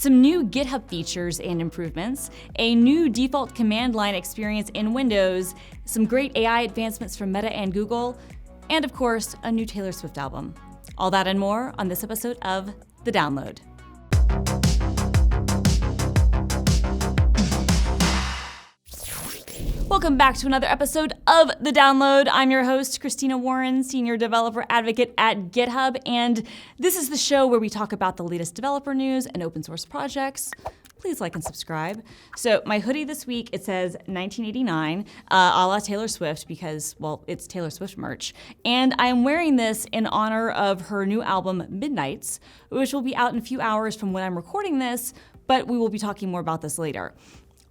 some new GitHub features and improvements, a new default command line experience in Windows, some great AI advancements from Meta and Google, and of course, a new Taylor Swift album. All that and more on this episode of The Download. Welcome back to another episode of The Download. I'm your host, Christina Warren, Senior Developer Advocate at GitHub, and this is the show where we talk about the latest developer news and open source projects. Please like and subscribe. So my hoodie this week, it says 1989, a la Taylor Swift because, well, it's Taylor Swift merch. And I am wearing this in honor of her new album, Midnights, which will be out in a few hours from when I'm recording this, but we will be talking more about this later.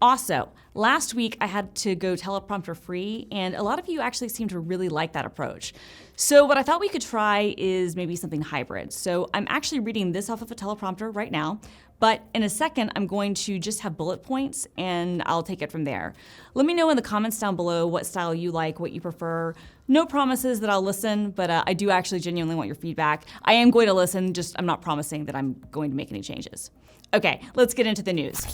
Also, last week I had to go teleprompter free, and a lot of you actually seem to really like that approach. So what I thought we could try is maybe something hybrid. So I'm actually reading this off of a teleprompter right now, but in a second I'm going to just have bullet points and I'll take it from there. Let me know in the comments down below what style you like, what you prefer. No promises that I'll listen, but I do actually genuinely want your feedback. I am going to listen, just I'm not promising that I'm going to make any changes. Okay, let's get into the news.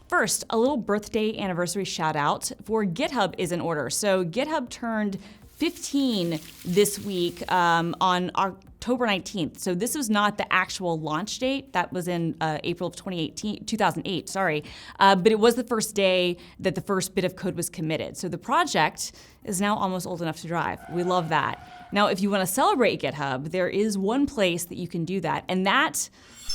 First, a little birthday anniversary shout out for GitHub is in order. So GitHub turned 15 this week on October 19th. So this was not the actual launch date. That was in April of 2008, but it was the first day that the first bit of code was committed. So the project is now almost old enough to drive. We love that. Now, if you want to celebrate GitHub, there is one place that you can do that, and that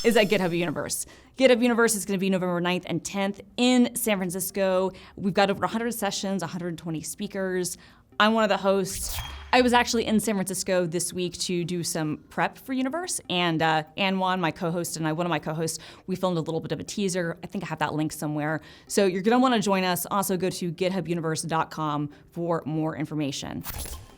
is at GitHub Universe. GitHub Universe is going to be November 9th and 10th in San Francisco. We've got over 100 sessions, 120 speakers. I'm one of the hosts. I was actually in San Francisco this week to do some prep for Universe, and Anwan, my co-host, and one of my co-hosts, we filmed a little bit of a teaser. I think I have that link somewhere. So you're going to want to join us. Also go to githubuniverse.com for more information.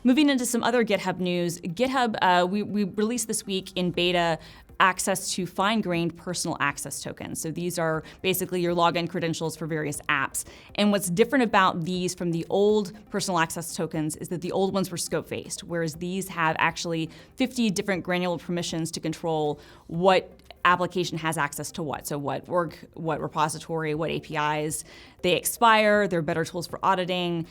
Moving into some other GitHub news, GitHub, we released this week in beta access to fine-grained personal access tokens. So these are basically your login credentials for various apps. And what's different about these from the old personal access tokens is that the old ones were scope-based, whereas these have actually 50 different granular permissions to control what application has access to what. So what org, what repository, what APIs. They expire, they're better tools for auditing.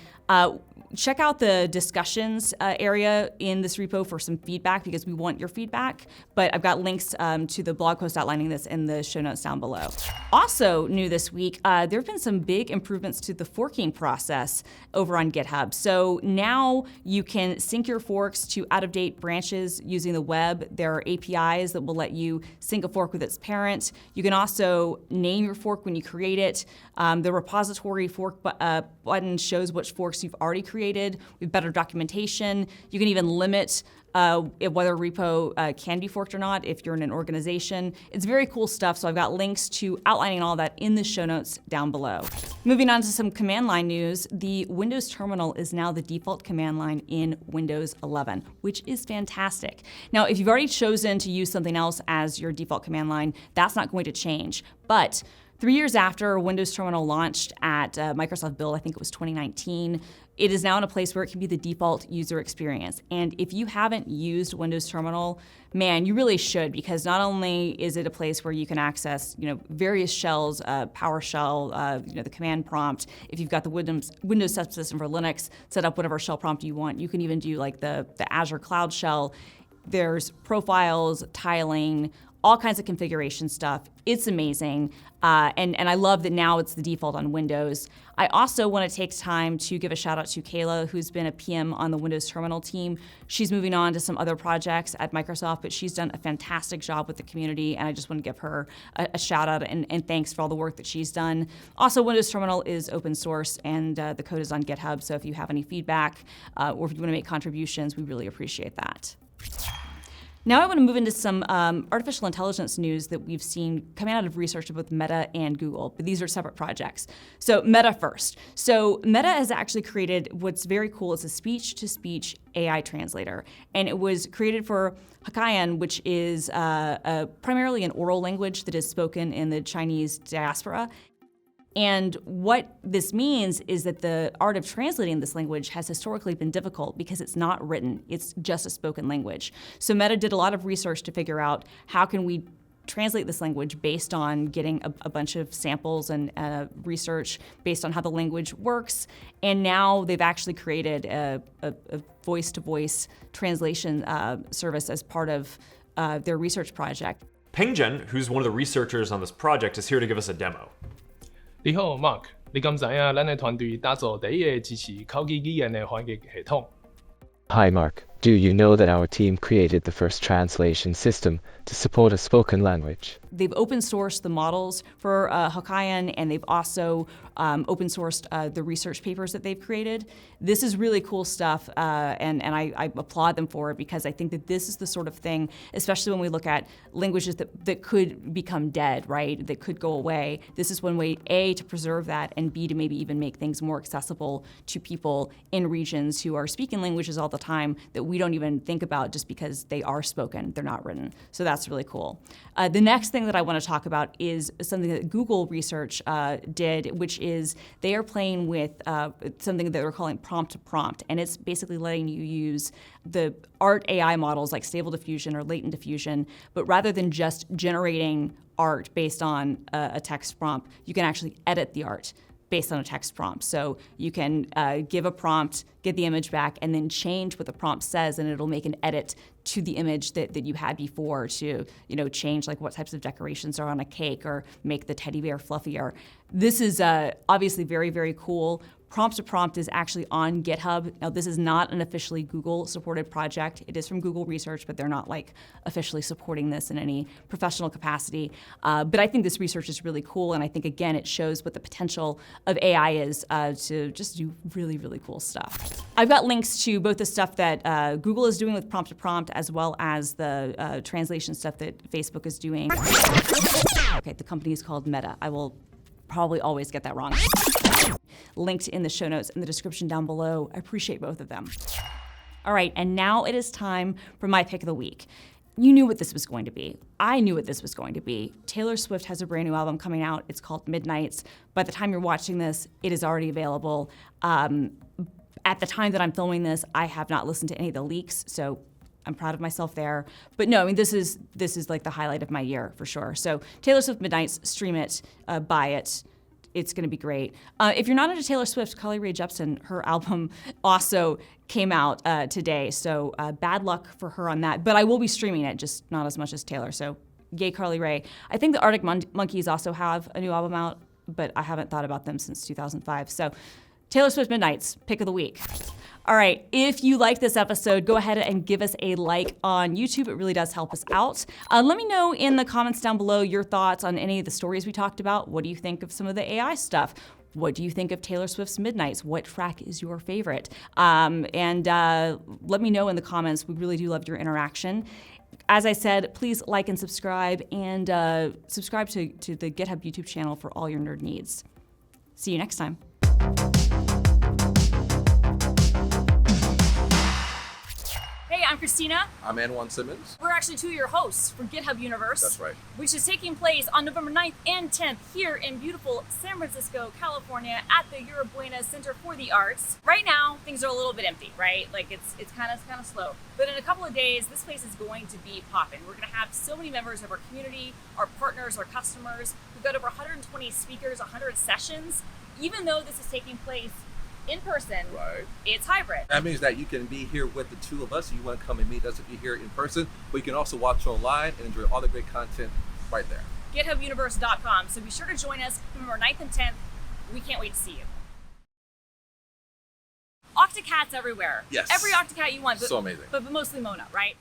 Check out the discussions area in this repo for some feedback because we want your feedback, but I've got links to the blog post outlining this in the show notes down below. Also new this week, there have been some big improvements to the forking process over on GitHub. So now you can sync your forks to out-of-date branches using the web. There are APIs that will let you sync a fork with its parent. You can also name your fork when you create it. The repository fork button shows which forks you've already created. We have better documentation. You can even limit whether a repo can be forked or not if you're in an organization. It's very cool stuff, so I've got links to outlining all that in the show notes down below. Moving on to some command line news, the Windows terminal is now the default command line in Windows 11, which is fantastic. Now, if you've already chosen to use something else as your default command line, that's not going to change. But 3 years after Windows Terminal launched at Microsoft Build, I think it was 2019, it is now in a place where it can be the default user experience. And if you haven't used Windows Terminal, man, you really should, because not only is it a place where you can access, various shells, PowerShell, the command prompt. If you've got the Windows subsystem for Linux, set up whatever shell prompt you want. You can even do like the Azure Cloud Shell. There's profiles, tiling, all kinds of configuration stuff. It's amazing. And I love that now it's the default on Windows. I also want to take time to give a shout out to Kayla, who's been a PM on the Windows Terminal team. She's moving on to some other projects at Microsoft, but she's done a fantastic job with the community, and I just want to give her a shout out and thanks for all the work that she's done. Also, Windows Terminal is open source, and the code is on GitHub, so if you have any feedback or if you want to make contributions, we really appreciate that. Now I want to move into some artificial intelligence news that we've seen coming out of research of both Meta and Google, but these are separate projects. So Meta first. So Meta has actually created what's very cool. It's a speech-to-speech AI translator, and it was created for Hokkien, which is primarily an oral language that is spoken in the Chinese diaspora. And what this means is that the art of translating this language has historically been difficult because it's not written, it's just a spoken language. So Meta did a lot of research to figure out how can we translate this language based on getting a bunch of samples and research based on how the language works. And now they've actually created a voice-to-voice translation service as part of their research project. Pengjen, who's one of the researchers on this project, is here to give us a demo. 你好 ，Mark。你敢知影咱的團隊打造第一個支持口技語言的翻譯系統？ Hi Mark, do you know that our team created the first translation system to support a spoken language? They've open sourced the models for Hokkaian, and they've also open sourced the research papers that they've created. This is really cool stuff, and I applaud them for it, because I think that this is the sort of thing, especially when we look at languages that could become dead, right? That could go away. This is one way, A, to preserve that, and B, to maybe even make things more accessible to people in regions who are speaking languages all the time that we don't even think about just because they are spoken, they're not written. So that's really cool. The next thing that I want to talk about is something that Google Research did, which is they are playing with something that they're calling prompt to prompt, and it's basically letting you use the art AI models like Stable Diffusion or Latent Diffusion, but rather than just generating art based on a text prompt, you can actually edit the art based on a text prompt. So you can give a prompt, get the image back, and then change what the prompt says, and it'll make an edit to the image that you had before to, change like what types of decorations are on a cake or make the teddy bear fluffier. This is obviously very, very cool. Prompt to Prompt is actually on GitHub. Now, this is not an officially Google-supported project. It is from Google Research, but they're not like officially supporting this in any professional capacity. But I think this research is really cool, and I think, again, it shows what the potential of AI is to just do really, really cool stuff. I've got links to both the stuff that Google is doing with Prompt to Prompt, as well as the translation stuff that Facebook is doing. Okay, the company is called Meta. I will probably always get that wrong. Linked in the show notes in the description down below. I appreciate both of them. All right, and now it is time for my pick of the week. You knew what this was going to be. I knew what this was going to be. Taylor Swift has a brand new album coming out. It's called Midnights. By the time you're watching this, it is already available. At the time that I'm filming this, I have not listened to any of the leaks, so I'm proud of myself there. But no, I mean, this is like the highlight of my year for sure. So Taylor Swift Midnights, stream it, buy it. It's going to be great. If you're not into Taylor Swift, Carly Rae Jepsen, her album also came out today. So bad luck for her on that. But I will be streaming it, just not as much as Taylor. So yay, Carly Rae. I think the Arctic Monkeys also have a new album out, but I haven't thought about them since 2005. So Taylor Swift Midnights, pick of the week. All right, if you like this episode, go ahead and give us a like on YouTube. It really does help us out. Let me know in the comments down below your thoughts on any of the stories we talked about. What do you think of some of the AI stuff? What do you think of Taylor Swift's Midnights? What track is your favorite? And let me know in the comments. We really do love your interaction. As I said, please like and subscribe, and subscribe to the GitHub YouTube channel for all your nerd needs. See you next time. Hey, I'm Christina. I'm Anwan Simmons. We're actually two of your hosts for GitHub Universe. That's right. Which is taking place on November 9th and 10th here in beautiful San Francisco, California at the Euro Buena Center for the Arts. Right now, things are a little bit empty, right? Like it's kind of slow. But in a couple of days, this place is going to be popping. We're going to have so many members of our community, our partners, our customers. We've got over 120 speakers, 100 sessions. Even though this is taking place in person, right, it's hybrid. That means that you can be here with the two of us. You want to come and meet us if you're here in person, but you can also watch online and enjoy all the great content right there. GitHubUniverse.com. So be sure to join us November 9th and 10th. We can't wait to see you. Octocats everywhere. Yes. Every Octocat you want. So amazing. But mostly Mona, right?